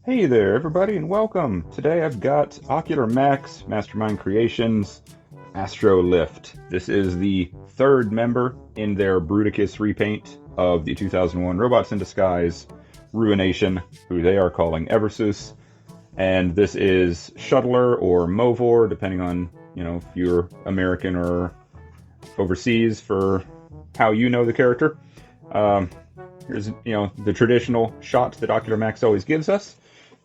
Hey there, everybody, and welcome. Today I've got Ocular Max Mastermind Creations Astrolift. This is the third member in their Bruticus repaint of the 2001 Robots in Disguise Ruination, who they are calling Eversus. And this is Shuttler or Movor, depending on, if you're American or overseas for how you know the character. Here's, the traditional shot that Ocular Max always gives us.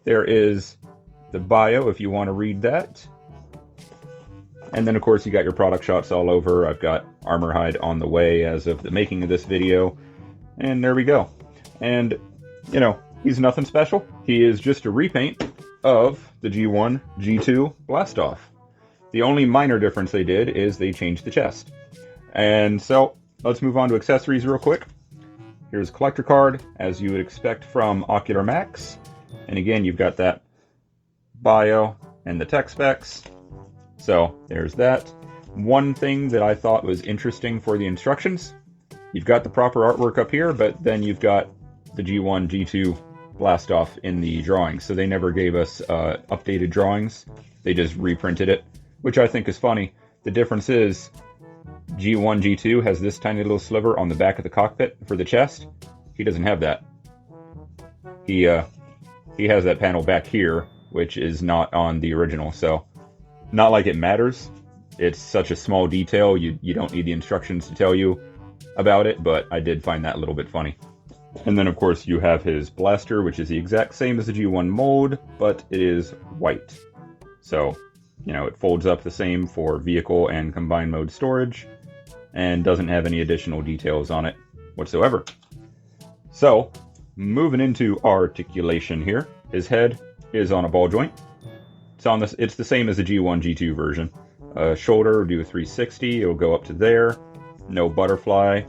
There is the bio if you want to read that. And then, of course, you got your product shots all over. I've got Armor Hide on the way as of the making of this video. And there we go. And, he's nothing special. He is just a repaint of the G1, G2 Blast Off. The only minor difference they did is they changed the chest. And so, let's move on to accessories real quick. Here's a collector card, as you would expect from Ocular Max. And again, you've got that bio and the tech specs. So there's that. One thing that I thought was interesting for the instructions, you've got the proper artwork up here, but then you've got the G1, G2 Blast Off in the drawings. So they never gave us updated drawings. They just reprinted it, which I think is funny. The difference is G1, G2 has this tiny little sliver on the back of the cockpit for the chest. He doesn't have that. He has that panel back here, which is not on the original, so not like it matters. It's such a small detail, you don't need the instructions to tell you about it, but I did find that a little bit funny. And then, of course, you have his blaster, which is the exact same as the G1 mold, but it is white. So, it folds up the same for vehicle and combined mode storage, and doesn't have any additional details on it whatsoever. So, moving into articulation here, his head is on a ball joint. It's the same as the G1, G2 version. Shoulder will do a 360, it'll go up to there. No butterfly.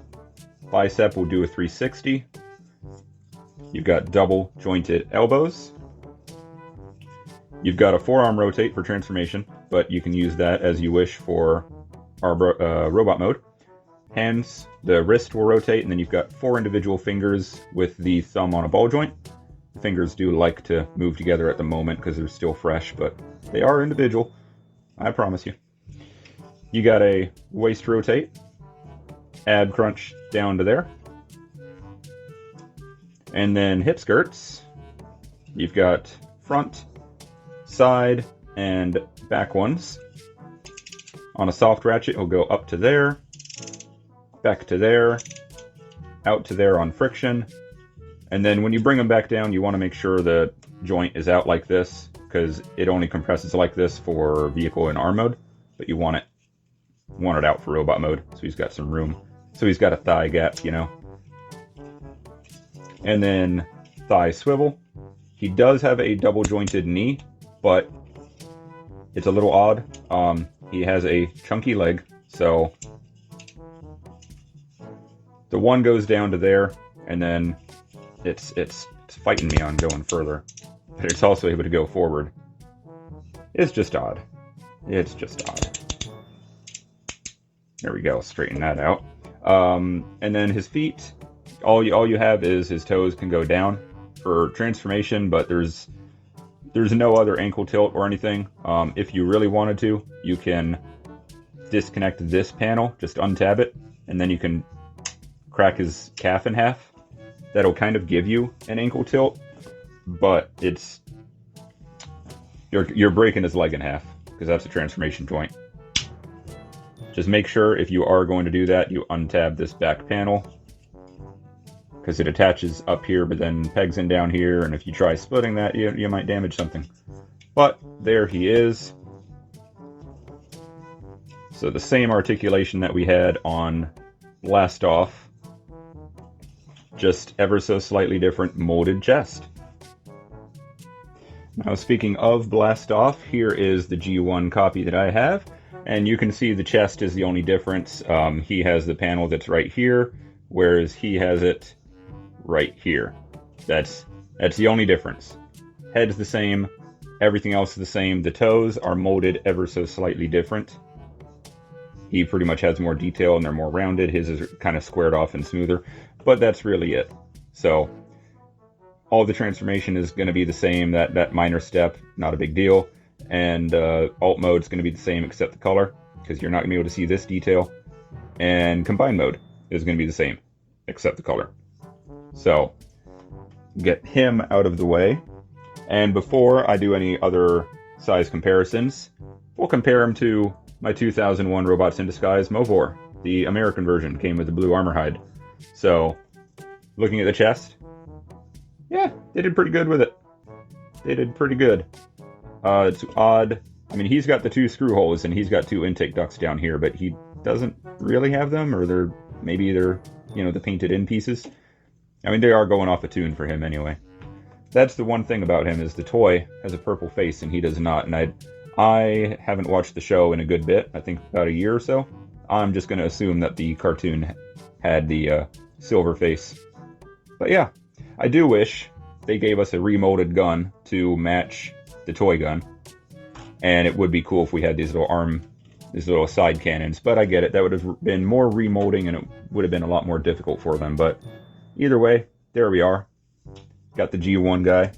Bicep will do a 360. You've got double jointed elbows. You've got a forearm rotate for transformation, but you can use that as you wish for our robot mode. Hands, the wrist will rotate, and then you've got 4 individual fingers with the thumb on a ball joint. The fingers do like to move together at the moment because they're still fresh, but they are individual, I promise you. You got a waist rotate, ab crunch down to there. And then hip skirts, you've got front, side, and back ones. On a soft ratchet, it'll go up to there, back to there, out to there on friction. And then when you bring them back down, you want to make sure the joint is out like this, because it only compresses like this for vehicle and arm mode, but you want it out for robot mode, so he's got some room. So he's got a thigh gap, And then thigh swivel. He does have a double jointed knee, but it's a little odd. He has a chunky leg, so the one goes down to there, and then it's fighting me on going further, but it's also able to go forward. It's just odd. It's just odd. There we go. Straighten that out. And then his feet. All you have is his toes can go down for transformation, but there's no other ankle tilt or anything. If you really wanted to, you can disconnect this panel, just untab it, and then you can crack his calf in half. That'll kind of give you an ankle tilt, but you're breaking his leg in half, because that's a transformation joint. Just make sure if you are going to do that, you untab this back panel, because it attaches up here but then pegs in down here, and if you try splitting that, you might damage something. But there he is. So the same articulation that we had on Blast Off, just ever so slightly different molded chest. Now, speaking of Blast Off, here is the G1 copy that I have, and you can see the chest is the only difference. He has the panel that's right here, whereas he has it right here. That's the only difference. Head's the same, everything else is the same. The toes are molded ever so slightly different. He pretty much has more detail and they're more rounded. His is kind of squared off and smoother, but that's really it. So all the transformation is going to be the same, that minor step, not a big deal. And alt mode is going to be the same except the color, because you're not going to be able to see this detail. And combine mode is going to be the same except the color. So get him out of the way. And before I do any other size comparisons, we'll compare him to my 2001 Robots in Disguise Movor. The American version came with the blue armor hide. So, looking at the chest, yeah, they did pretty good with it. They did pretty good. It's odd. I mean, he's got the 2 screw holes and he's got 2 intake ducts down here, but he doesn't really have them, or maybe they're, the painted in pieces. I mean, they are going off a tune for him anyway. That's the one thing about him, is the toy has a purple face and he does not. And I haven't watched the show in a good bit, I think about a year or so. I'm just going to assume that the cartoon had the silver face. But yeah, I do wish they gave us a remolded gun to match the toy gun. And it would be cool if we had these little side cannons. But I get it, that would have been more remolding and it would have been a lot more difficult for them. But either way, there we are. Got the G1 guy.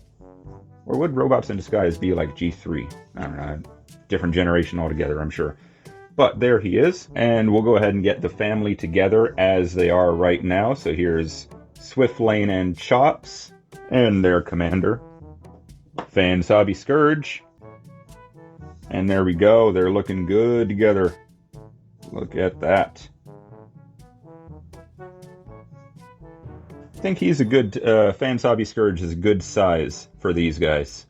Or would Robots in Disguise be like G3? I don't know. Different generation altogether, I'm sure. But there he is. And we'll go ahead and get the family together as they are right now. So here's Swiftlane and Chops. And their commander, Fansabi Scourge. And there we go. They're looking good together. Look at that. I think he's a good, Fansabi Scourge is a good size for these guys.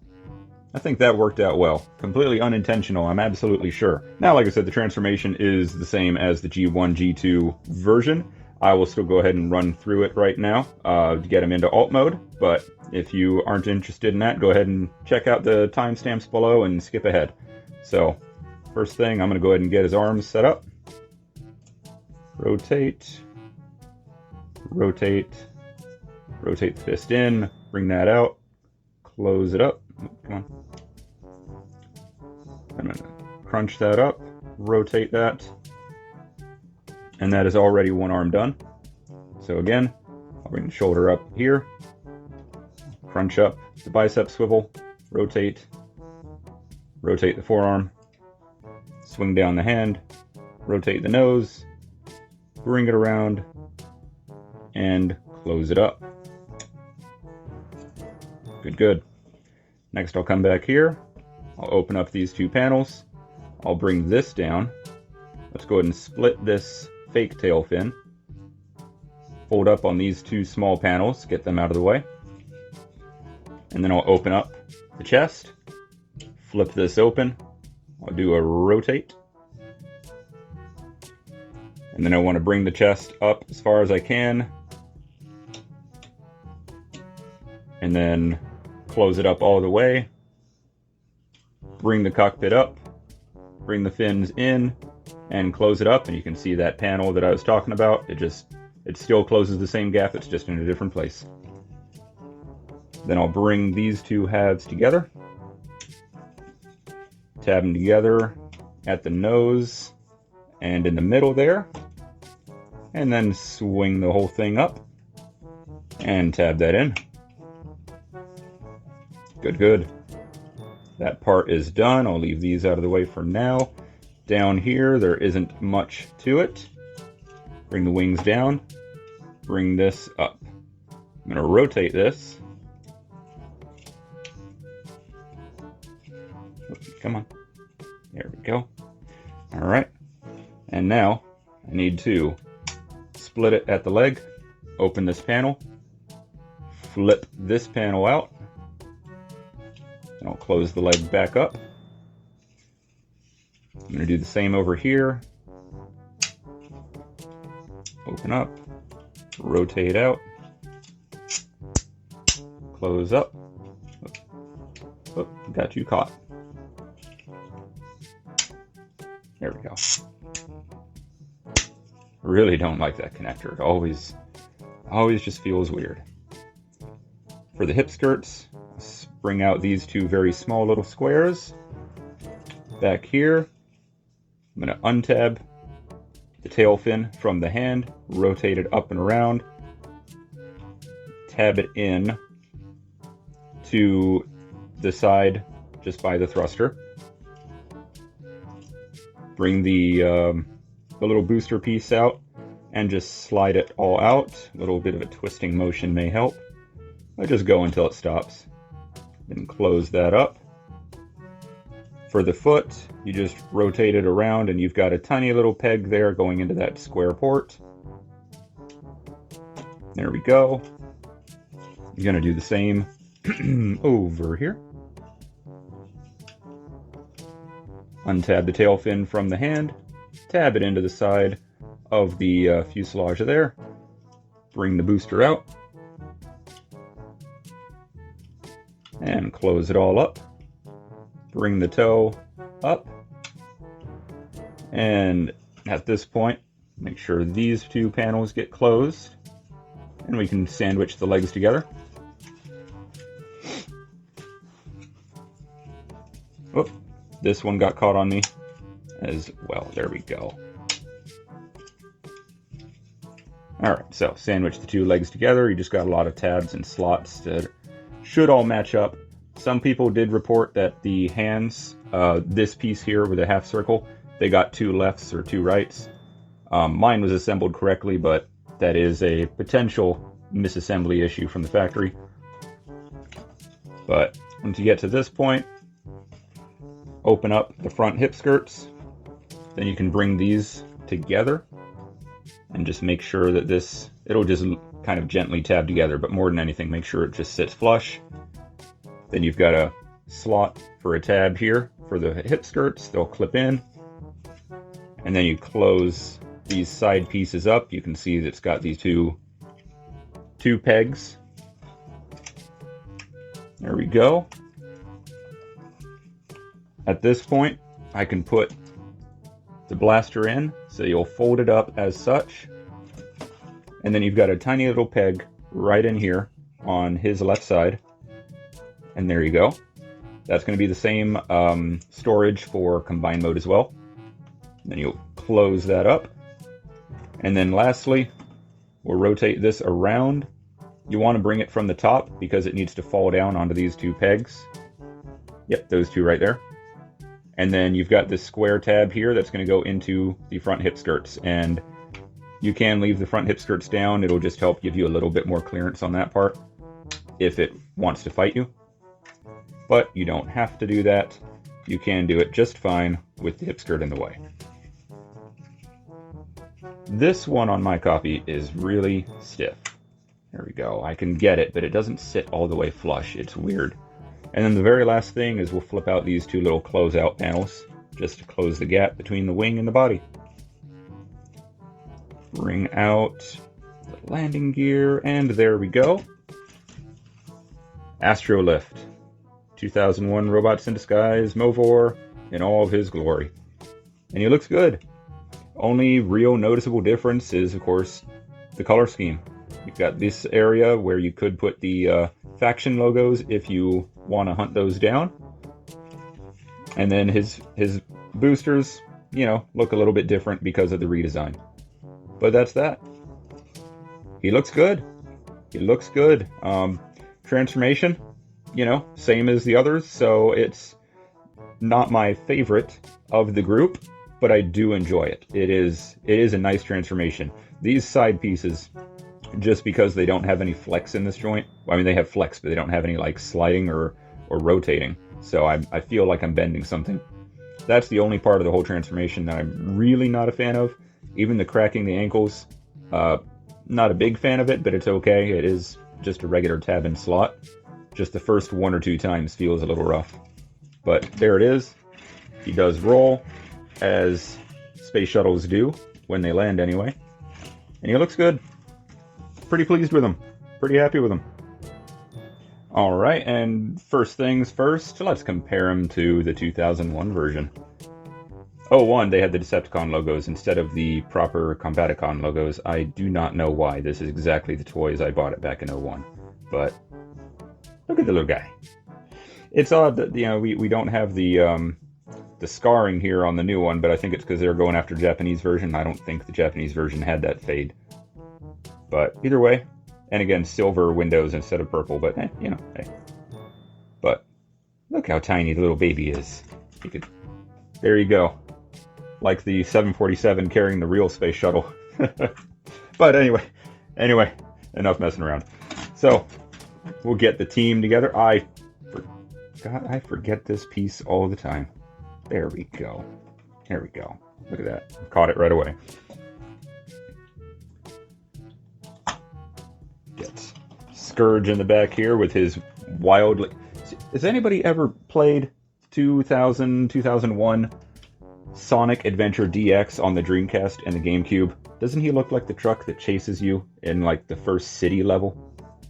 I think that worked out well. Completely unintentional, I'm absolutely sure. Now, like I said, the transformation is the same as the G1, G2 version. I will still go ahead and run through it right now to get him into alt mode. But if you aren't interested in that, go ahead and check out the timestamps below and skip ahead. So, first thing, I'm going to go ahead and get his arms set up. Rotate. Rotate. Rotate the fist in. Bring that out. Close it up. Come on. I'm going to crunch that up. Rotate that. And that is already one arm done. So again, I'll bring the shoulder up here. Crunch up the bicep swivel. Rotate. Rotate the forearm. Swing down the hand. Rotate the nose. Bring it around. And close it up. Good, good. Next I'll come back here. I'll open up these 2 panels. I'll bring this down. Let's go ahead and split this fake tail fin. Fold up on these 2 small panels, get them out of the way. And then I'll open up the chest. Flip this open. I'll do a rotate. And then I want to bring the chest up as far as I can. And then close it up all the way. Bring the cockpit up. Bring the fins in. And close it up. And you can see that panel that I was talking about. It still closes the same gap. It's just in a different place. Then I'll bring these 2 halves together. Tab them together at the nose and in the middle there. And then swing the whole thing up. And tab that in. Good, good. That part is done. I'll leave these out of the way for now. Down here, there isn't much to it. Bring the wings down. Bring this up. I'm going to rotate this. Oops, come on. There we go. All right. And now I need to split it at the leg. Open this panel. Flip this panel out. And I'll close the leg back up. I'm going to do the same over here. Open up. Rotate out. Close up. Oh, got you caught. There we go. Really don't like that connector. It always just feels weird. For the hip skirts, bring out these 2 very small little squares. Back here, I'm going to untab the tail fin from the hand, rotate it up and around, tab it in to the side just by the thruster. Bring the little booster piece out and just slide it all out. A little bit of a twisting motion may help. I just go until it stops. Then close that up. For the foot, you just rotate it around and you've got a tiny little peg there going into that square port. There we go. You're going to do the same over here. Untab the tail fin from the hand, tab it into the side of the fuselage there, bring the booster out, and close it all up. Bring the toe up, and at this point, make sure these two panels get closed, and we can sandwich the legs together. Whoop. This one got caught on me as well. There we go. Alright, so sandwich the two legs together. You just got a lot of tabs and slots that should all match up. Some people did report that the hands, this piece here with a half circle, they got two lefts or two rights. Mine was assembled correctly, but that is a potential misassembly issue from the factory. But once you get to this point, open up the front hip skirts, then you can bring these together and just make sure that this, it'll just kind of gently tab together, but more than anything, make sure it just sits flush. Then you've got a slot for a tab here for the hip skirts, they'll clip in. And then you close these side pieces up. You can see that it's got these two pegs. There we go. At this point, I can put the blaster in, so you'll fold it up as such. And then you've got a tiny little peg right in here on his left side. And there you go. That's going to be the same storage for combined mode as well. And then you'll close that up. And then lastly, we'll rotate this around. You want to bring it from the top because it needs to fall down onto these two pegs. Yep, those two right there. And then you've got this square tab here that's going to go into the front hip skirts. And you can leave the front hip skirts down. It'll just help give you a little bit more clearance on that part if it wants to fight you. But you don't have to do that. You can do it just fine with the hip skirt in the way. This one on my copy is really stiff. There we go. I can get it, but it doesn't sit all the way flush. It's weird. And then the very last thing is we'll flip out these two little closeout panels just to close the gap between the wing and the body. Bring out the landing gear, and there we go. Astrolift. 2001 Robots in Disguise, Movor, in all of his glory. And he looks good. Only real noticeable difference is, of course, the color scheme. You've got this area where you could put the faction logos if you want to hunt those down. And then his boosters, you know, look a little bit different because of the redesign. But that's that. He looks good. He looks good. Transformation, you know, same as the others, so it's not my favorite of the group, but I do enjoy it. It is a nice transformation. These side pieces, just because they don't have any flex in this joint, I mean, they have flex, but they don't have any like sliding or rotating, so I feel like I'm bending something. That's the only part of the whole transformation that I'm really not a fan of. Even the cracking the ankles, not a big fan of it, but it's okay. It is just a regular tab and slot. Just the first one or two times feels a little rough. But there it is. He does roll, as space shuttles do, when they land anyway. And he looks good. Pretty pleased with him. Pretty happy with him. Alright, and first things first, let's compare him to the 2001 version. 01, they had the Decepticon logos instead of the proper Combaticon logos. I do not know why. This is exactly the toys I bought it back in 01. But look at the little guy. It's odd that, you know, we don't have the scarring here on the new one, but I think it's because they're going after Japanese version. I don't think the Japanese version had that fade. But either way, and again, silver windows instead of purple, but you know, hey. Look how tiny the little baby is. There you go. Like the 747 carrying the real space shuttle. But anyway, enough messing around. So, we'll get the team together. I forget this piece all the time. There we go. There we go. Look at that. Caught it right away. Get Scourge in the back here with his wildly... Has anybody ever played 2001 Sonic Adventure DX on the Dreamcast and the GameCube? Doesn't he look like the truck that chases you in like the first city level?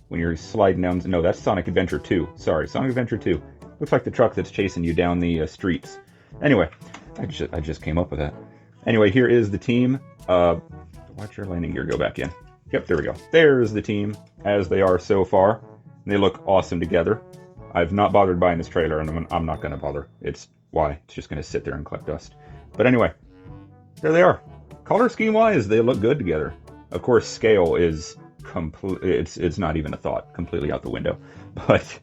When you're sliding down... No, that's Sonic Adventure 2. Sorry, Sonic Adventure 2. Looks like the truck that's chasing you down the streets. Anyway, I just came up with that. Anyway, here is the team. Watch your landing gear go back in. Yep, there we go. There's the team, as they are so far. They look awesome together. I've not bothered buying this trailer, and I'm not going to bother. It's just going to sit there and collect dust. But anyway, there they are. Color scheme-wise, they look good together. Of course, scale is it's not even a thought. Completely out the window. But...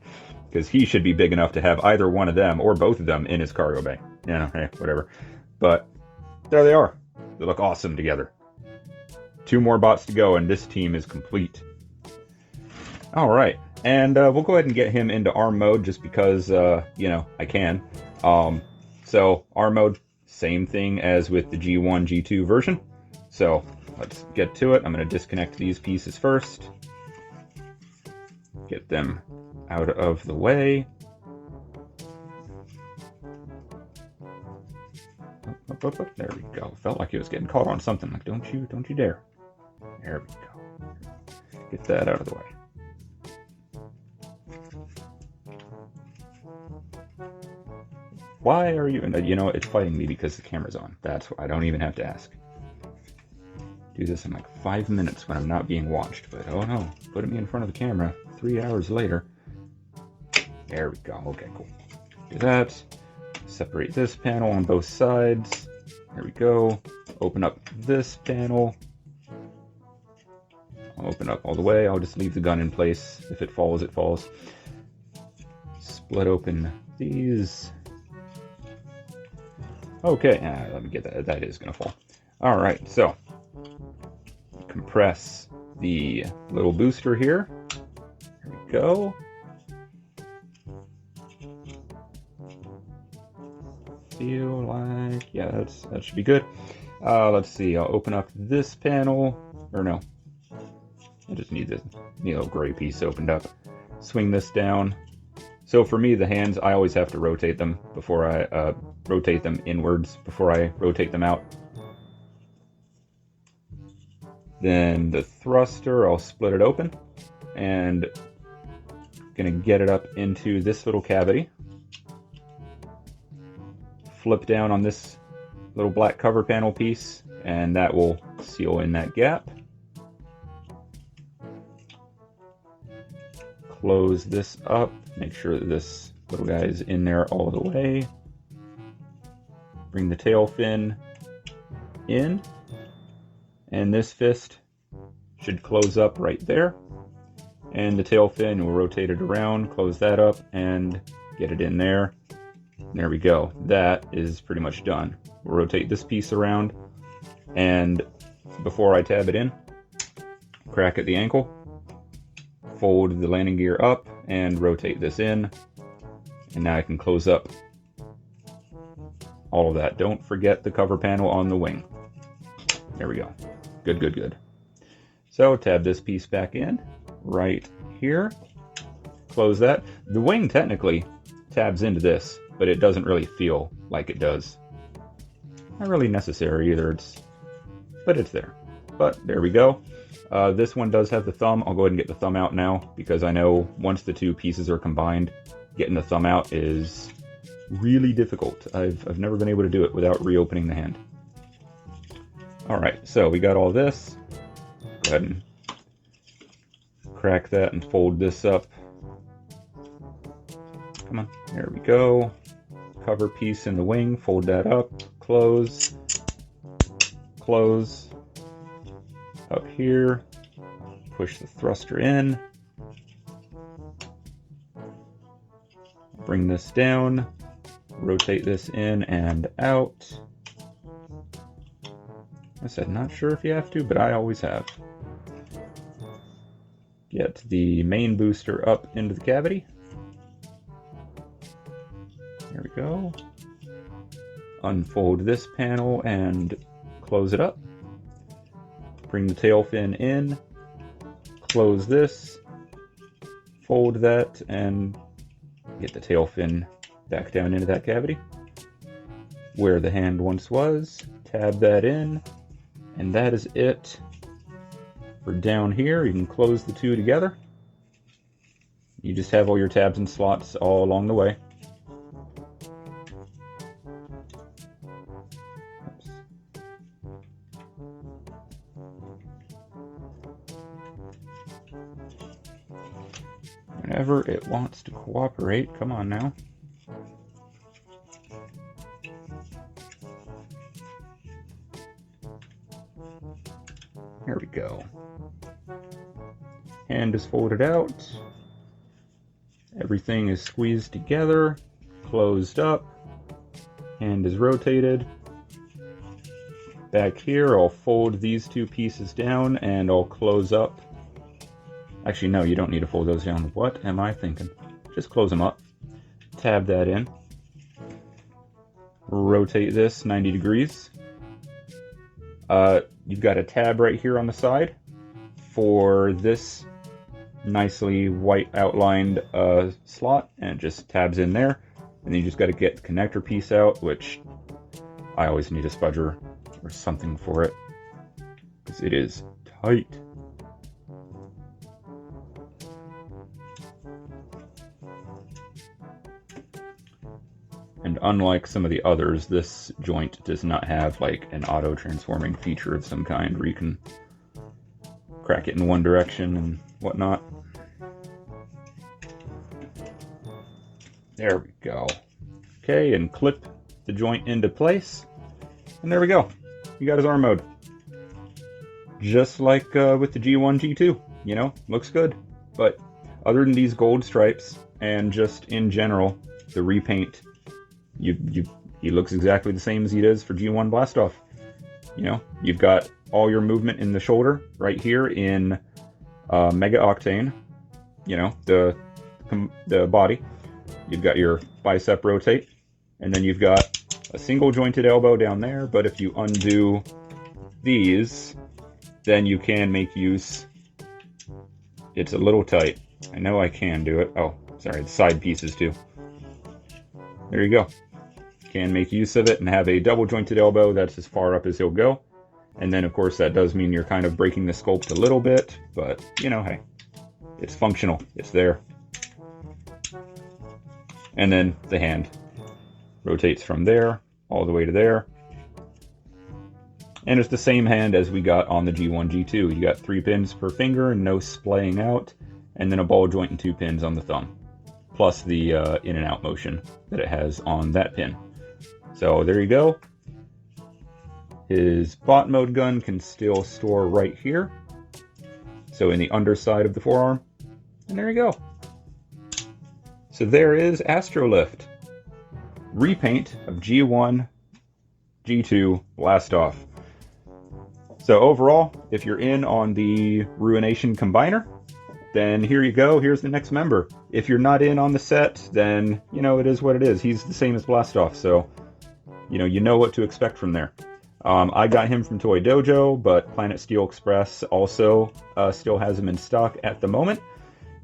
because he should be big enough to have either one of them or both of them in his cargo bay. Hey, whatever. But there they are. They look awesome together. 2 more bots to go, and this team is complete. All right, and we'll go ahead and get him into ARM mode just because, I can. So ARM mode, same thing as with the G1, G2 version. So let's get to it. I'm going to disconnect these pieces first. Get them out of the way. Up. There we go. Felt like he was getting caught on something. Like, don't you dare. There we go. Get that out of the way. Why are you... it's fighting me because the camera's on. That's why. I don't even have to ask. Do this in like 5 minutes when I'm not being watched. But oh no, putting me in front of the camera 3 hours later. There we go. Okay, cool. Do that. Separate this panel on both sides. There we go. Open up this panel. I'll open up all the way. I'll just leave the gun in place. If it falls, it falls. Split open these. Okay, let me get that. That is going to fall. All right, so compress the little booster here. There we go. Feel like, yeah, that should be good. Let's see, I'll open up this panel, or no, I just need this little gray piece opened up. Swing this down. So for me, the hands, I always have to rotate them before I rotate them inwards before I rotate them out. Then the thruster, I'll split it open and gonna get it up into this little cavity. Flip down on this little black cover panel piece, and that will seal in that gap. Close this up, make sure that this little guy is in there all the way. Bring the tail fin in, and this fist should close up right there. And the tail fin, we'll rotate it around, close that up, and get it in there. There we go. That is pretty much done. We'll rotate this piece around, and before I tab it in, crack at the ankle, fold the landing gear up, and rotate this in. And now I can close up all of that. Don't forget the cover panel on the wing. There we go. Good, good, good. So tab this piece back in, right here. Close that. The wing technically tabs into this, but it doesn't really feel like it does. Not really necessary either, but it's there. But there we go. This one does have the thumb. I'll go ahead and get the thumb out now, because I know once the two pieces are combined, getting the thumb out is really difficult. I've never been able to do it without reopening the hand. Alright, so we got all this. Go ahead and crack that and fold this up. Come on, there we go. Cover piece in the wing, fold that up, close, close. Up here, push the thruster in. bring this down, rotate this in and out. I said, not sure if you have to, but I always have. Get the main booster up into the cavity. There we go. Unfold this panel and close it up. Bring the tail fin in, close this, fold that, and get the tail fin back down into that cavity. Where the hand once was, tab that in, and that is it for down here. You can close the two together. You just have all your tabs and slots all along the way. Whenever it wants to cooperate, come on now. There we go. Hand is folded out. Everything is squeezed together, closed up. Hand is rotated. Back here, I'll fold these two pieces down and I'll close up. Actually, no, you don't need to fold those down. What am I thinking? Just close them up. Tab that in. Rotate this 90 degrees. You've got a tab right here on the side for this nicely white outlined slot, and it just tabs in there. And then you just got to get the connector piece out, which I always need a spudger or something for it, because it is tight. And unlike some of the others, this joint does not have like an auto-transforming feature of some kind where you can crack it in one direction and whatnot. There we go. Okay, and clip the joint into place. And there we go. You got his arm mode. Just like with the G1, G2, you know, looks good. But other than these gold stripes and just in general, the repaint, he looks exactly the same as he does for G1 Blast Off. You know, you've got all your movement in the shoulder right here in Mega Octane. You know, the body. You've got your bicep rotate, and then you've got a single jointed elbow down there. But if you undo these, then you can make use. It's a little tight. I know I can do it. Oh, sorry, the side pieces too. There you go. Can make use of it and have a double jointed elbow. That's as far up as he'll go. And then of course that does mean you're kind of breaking the sculpt a little bit, but you know, hey, it's functional. It's there. And then the hand rotates from there all the way to there. And it's the same hand as we got on the G1, G2. You got 3 pins per finger and no splaying out, and then a ball joint and 2 pins on the thumb, plus the in and out motion that it has on that pin. So there you go. His bot mode gun can still store right here. So in the underside of the forearm. And there you go. So there is Astrolift. Repaint of G1, G2 Blast Off. So overall, if you're in on the Ruination Combiner, then here you go. Here's the next member. If you're not in on the set, then, you know, it is what it is. He's the same as Blast Off, so, you know what to expect from there. I got him from Toy Dojo, but Planet Steel Express also still has him in stock at the moment.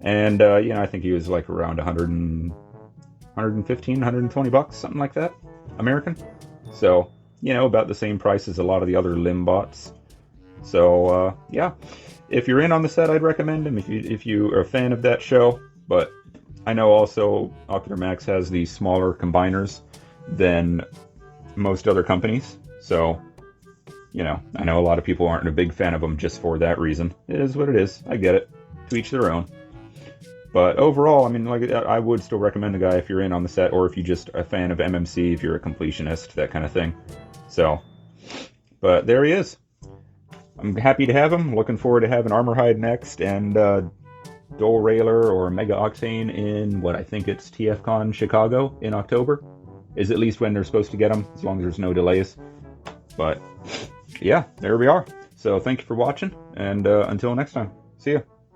And, you know, I think he was like around 115, 120 bucks, something like that, American. So, you know, about the same price as a lot of the other limb bots. So, yeah, if you're in on the set, I'd recommend him if you are a fan of that show. But I know also Ocular Max has the smaller combiners than most other companies. So, you know, I know a lot of people aren't a big fan of them just for that reason. It is what it is. I get it. To each their own. But overall, I mean, like, I would still recommend the guy if you're in on the set, or if you're just a fan of MMC, if you're a completionist, that kind of thing. So, but there he is. I'm happy to have him. Looking forward to having Armorhide next, and Dual Railer or Mega Octane in what I think it's TFCon Chicago in October. Is at least when they're supposed to get them, as long as there's no delays. But yeah, there we are. So thank you for watching, and until next time, see ya.